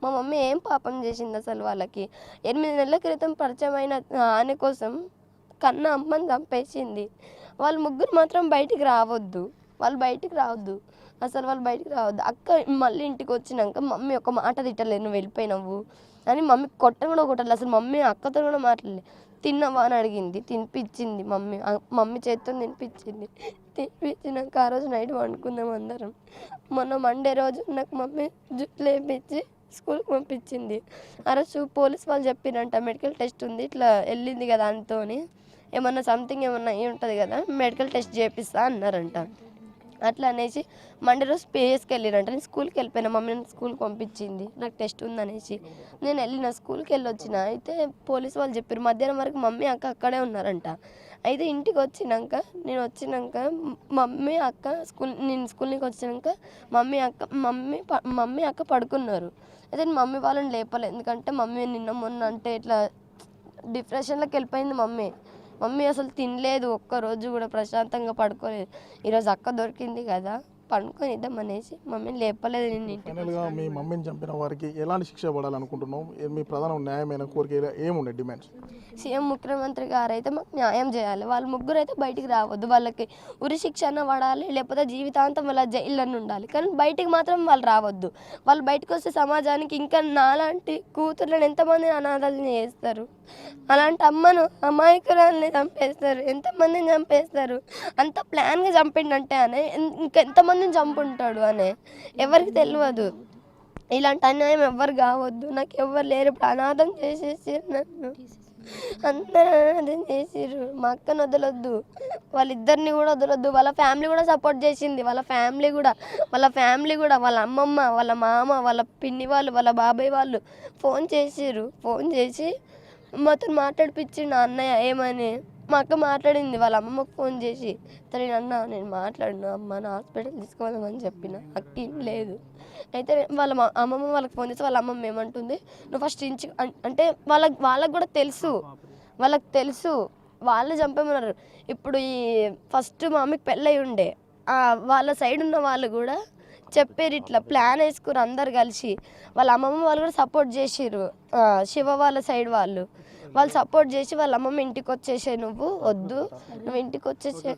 మా మమ్మీ ఏం పాపం చేసింది అసలు వాళ్ళకి? 8 నెలల క్రితం పరిచయమైన ఆయన కోసం కన్న అమ్మని చంపేసింది. వాళ్ళు ముగ్గురు మాత్రం బయటికి రావద్దు, వాళ్ళు బయటికి రావద్దు, అసలు వాళ్ళు బయటికి రావద్దు. అక్క మళ్ళీ ఇంటికి వచ్చినాక మమ్మీ ఒక మాట తిట్టలేదు, నువ్వు వెళ్ళిపోయినావు అని. మమ్మీ కొట్టను కూడా కొట్టలేదు అసలు. మమ్మీ అక్కతో కూడా మాట్లాడలేదు. తిన్నావా అని అడిగింది, తినిపించింది. మమ్మీ చేతితో తినిపించింది. తినిపించినాక ఆ రోజు నైట్ వండుకుందాం అందరం. మొన్న మండే రోజు నాకు మమ్మీ జుట్లు వేయించి స్కూల్కి పంపించింది. ఆ రోజు పోలీస్ వాళ్ళు చెప్పిరంట, మెడికల్ టెస్ట్ ఉంది, ఇట్లా వెళ్ళింది కదా దాంతోని ఏమన్నా సంథింగ్ ఏమన్నా అయ్యి ఉంటుంది కదా, మెడికల్ టెస్ట్ చేపిస్తా అన్నారంట. అట్లా అనేసి మండే రోజు పిఎస్కి వెళ్ళిరంట. నేను స్కూల్కి వెళ్ళిపోయినా, మమ్మీ నన్ను స్కూల్కి పంపించింది నాకు టెస్ట్ ఉందనేసి. నేను వెళ్ళిన స్కూల్కి వెళ్ళొచ్చిన. అయితే పోలీస్ వాళ్ళు చెప్పారు మధ్యాహ్నం వరకు మమ్మీ అక్క అక్కడే ఉన్నారంట. అయితే ఇంటికి వచ్చినాక మమ్మీ అక్క నేను స్కూల్ నుంచి వచ్చినాక మమ్మీ అక్క పడుకున్నారు. అయితే నేను మమ్మీ వాళ్ళని లేపలేదు, ఎందుకంటే మమ్మీ నిన్న మొన్న అంటే ఇట్లా డిప్రెషన్లోకి వెళ్ళిపోయింది. మమ్మీ అసలు తినలేదు, ఒక్కరోజు కూడా ప్రశాంతంగా పడుకోలేదు. ఈరోజు అక్క దొరికింది కదా పండుకొని ఇద్దాం అనేసి మమ్మీని లేపలేదు. నేను ఫైనల్గా మీ మమ్మీని చంపిన వారికి ఎలాంటి శిక్ష పడాలనుకుంటున్నాం? మీ ప్రధాన న్యాయమైన కోరిక ఏముండే డిమాండ్స్? సీఎం ముఖ్యమంత్రి గారు అయితే మాకు న్యాయం చేయాలి. వాళ్ళ ముగ్గురు అయితే బయటికి రావద్దు, వాళ్ళకి ఉరి శిక్ష అన్న పడాలి, లేకపోతే జీవితాంతం వాళ్ళ జైల్లోనే ఉండాలి. కానీ బయటికి మాత్రం వాళ్ళు రావద్దు. వాళ్ళు బయటకు వస్తే సమాజానికి ఇంకా నాలాంటి కూతుర్లను ఎంతమందిని అనాథాలని చేస్తారు, అలాంటి అమ్మను అమాయకురాల్ని చంపేస్తారు, ఎంతమందిని చంపేస్తారు. అంత ప్లాన్గా చంపిండంటే అనే ఇంకెంతమందిని చంపుంటాడు అనే ఎవరికి తెలియదు. ఇలాంటి అన్యాయం ఎవ్వరు కావద్దు. నాకు ఎవ్వరు లేరు. ఇప్పుడు అనాథం చేసేసి నన్ను అందరూ అనాథం చేసిర్రు. మా అక్కను వదలొద్దు, వాళ్ళిద్దరిని కూడా వదలొద్దు. వాళ్ళ ఫ్యామిలీ కూడా సపోర్ట్ చేసింది. వాళ్ళ ఫ్యామిలీ కూడా వాళ్ళ అమ్మమ్మ, వాళ్ళ మామ, వాళ్ళ పిన్ని వాళ్ళు, వాళ్ళ బాబాయ్ వాళ్ళు ఫోన్ చేసి మాతో మాట్లాడిపించిండు అన్నయ్య. ఏమని మా అక్క మాట్లాడింది వాళ్ళ అమ్మమ్మకు ఫోన్ చేసి, అన్న నేను మాట్లాడిన అమ్మని హాస్పిటల్ తీసుకోవాలని చెప్పిన. అక్క ఏం లేదు. అయితే వాళ్ళ అమ్మమ్మ వాళ్ళకి ఫోన్ చేసి వాళ్ళ అమ్మమ్మ ఏమంటుంది, నువ్వు ఫస్ట్ అంటే వాళ్ళకి కూడా తెలుసు, వాళ్ళు చంపేమన్నారు. ఇప్పుడు ఈ ఫస్ట్ మా అమ్మకి పెళ్ళయి ఉండే వాళ్ళ సైడ్ ఉన్న వాళ్ళు కూడా చెప్పారు, ఇట్లా ప్లాన్ వేసుకురు అందరు కలిసి. వాళ్ళ అమ్మమ్మ వాళ్ళు కూడా సపోర్ట్ చేసిర్రు. శివ వాళ్ళ సైడ్ వాళ్ళు సపోర్ట్ చేసి వాళ్ళ అమ్మమ్మ ఇంటికి వచ్చేసే, నువ్వు వద్దు, నువ్వు ఇంటికి వచ్చేసే.